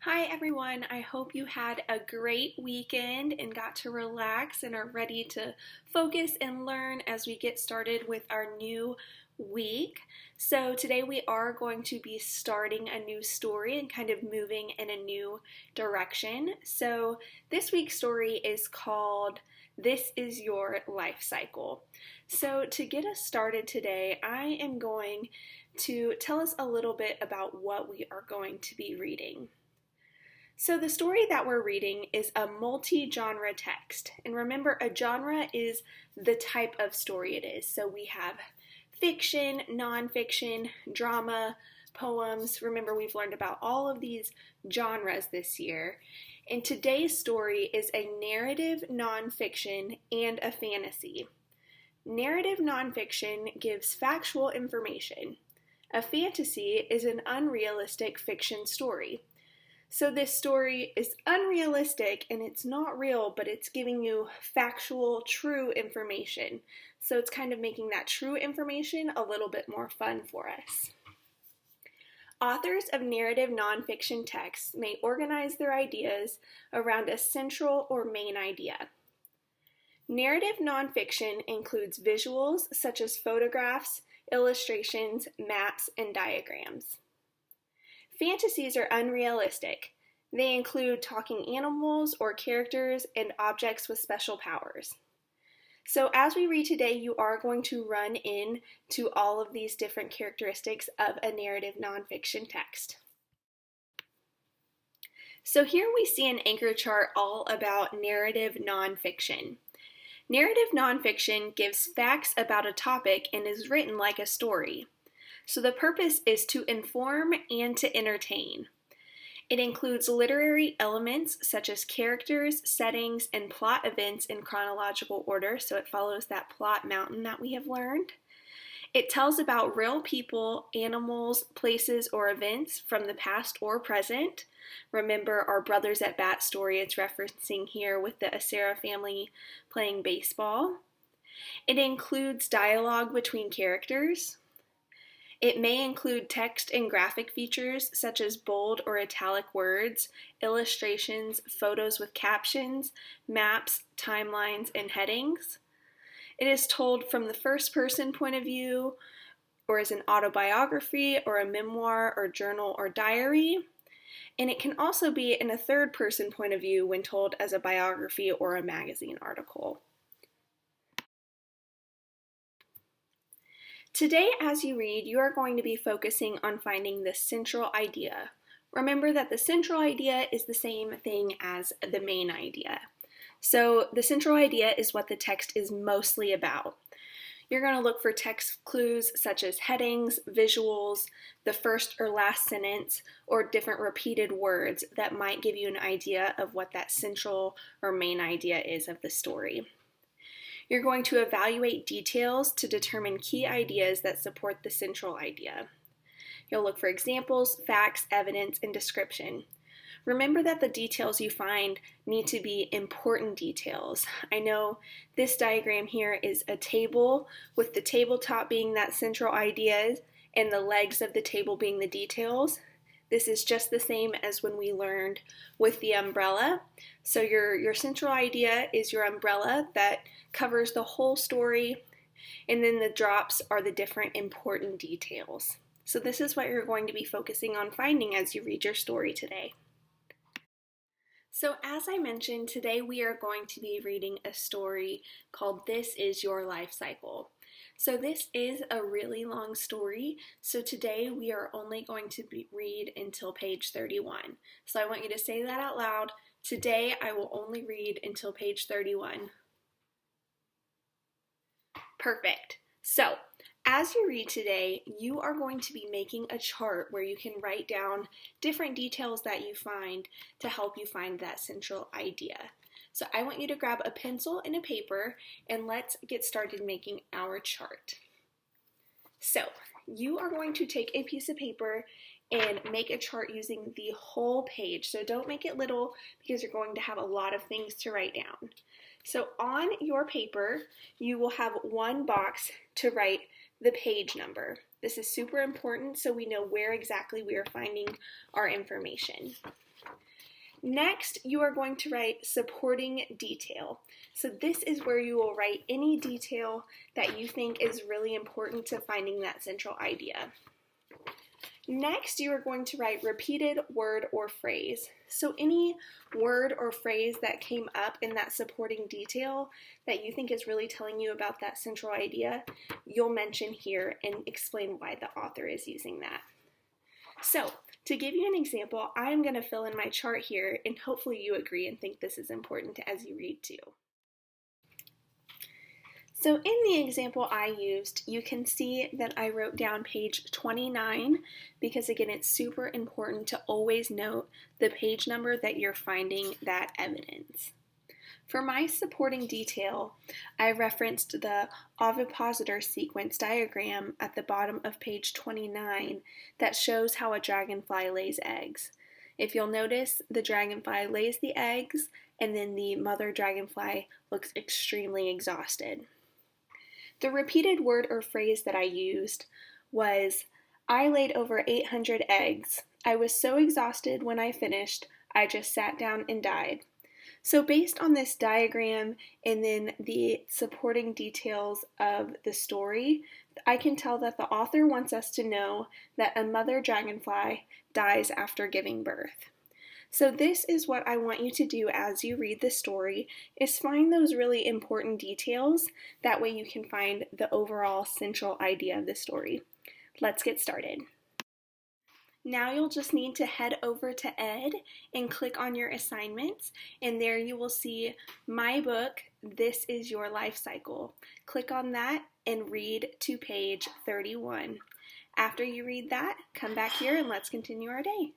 Hi everyone, I hope you had a great weekend and got to relax and are ready to focus and learn as we get started with our new week. So today we are going to be starting a new story and kind of moving in a new direction. So this week's story is called This Is Your Life Cycle. So to get us started today, I am going to tell us a little bit about what we are going to be reading. So the story that we're reading is a multi-genre text. And remember, a genre is the type of story it is. So we have fiction, nonfiction, drama, poems. Remember, we've learned about all of these genres this year. And today's story is a narrative nonfiction and a fantasy. Narrative nonfiction gives factual information. A fantasy is an unrealistic fiction story. So this story is unrealistic and it's not real, but it's giving you factual, true information. So it's kind of making that true information a little bit more fun for us. Authors of narrative nonfiction texts may organize their ideas around a central or main idea. Narrative nonfiction includes visuals such as photographs, illustrations, maps, and diagrams. Fantasies are unrealistic. They include talking animals or characters and objects with special powers. So as we read today, you are going to run into all of these different characteristics of a narrative nonfiction text. So here we see an anchor chart all about narrative nonfiction. Narrative nonfiction gives facts about a topic and is written like a story. So the purpose is to inform and to entertain. It includes literary elements such as characters, settings, and plot events in chronological order, so it follows that plot mountain that we have learned. It tells about real people, animals, places, or events from the past or present. Remember our Brothers at Bat story it's referencing here with the Acera family playing baseball. It includes dialogue between characters. It may include text and graphic features such as bold or italic words, illustrations, photos with captions, maps, timelines, and headings. It is told from the first person point of view, or as an autobiography, or a memoir, or journal, or diary. And it can also be in a third person point of view when told as a biography or a magazine article. Today, as you read, you are going to be focusing on finding the central idea. Remember that the central idea is the same thing as the main idea. So the central idea is what the text is mostly about. You're going to look for text clues such as headings, visuals, the first or last sentence, or different repeated words that might give you an idea of what that central or main idea is of the story. You're going to evaluate details to determine key ideas that support the central idea. You'll look for examples, facts, evidence, and description. Remember that the details you find need to be important details. I know this diagram here is a table with the tabletop being that central idea and the legs of the table being the details. This is just the same as when we learned with the umbrella. So your central idea is your umbrella that covers the whole story, and then the drops are the different important details. So this is what you're going to be focusing on finding as you read your story today. So as I mentioned, today we are going to be reading a story called This Is Your Life Cycle. So this is a really long story, so today we are only going to read until page 31. So I want you to say that out loud. Today I will only read until page 31. Perfect. So as you read today, you are going to be making a chart where you can write down different details that you find to help you find that central idea. So I want you to grab a pencil and a paper and let's get started making our chart. So you are going to take a piece of paper and make a chart using the whole page. So don't make it little because you're going to have a lot of things to write down. So on your paper, you will have one box to write the page number. This is super important so we know where exactly we are finding our information. Next, you are going to write supporting detail. So this is where you will write any detail that you think is really important to finding that central idea. Next, you are going to write repeated word or phrase. So any word or phrase that came up in that supporting detail that you think is really telling you about that central idea, you'll mention here and explain why the author is using that. So, to give you an example, I'm going to fill in my chart here, and hopefully you agree and think this is important as you read too. So in the example I used, you can see that I wrote down page 29 because, again, it's super important to always note the page number that you're finding that evidence. For my supporting detail, I referenced the ovipositor sequence diagram at the bottom of page 29 that shows how a dragonfly lays eggs. If you'll notice, the dragonfly lays the eggs and then the mother dragonfly looks extremely exhausted. The repeated word or phrase that I used was, I laid over 800 eggs. I was so exhausted when I finished, I just sat down and died. So based on this diagram and then the supporting details of the story, I can tell that the author wants us to know that a mother dragonfly dies after giving birth. So this is what I want you to do as you read the story, is find those really important details. That way you can find the overall central idea of the story. Let's get started. Now you'll just need to head over to Ed and click on your assignments, and there you will see my book, This Is Your Life Cycle. Click on that and read to page 31. After you read that, come back here and let's continue our day.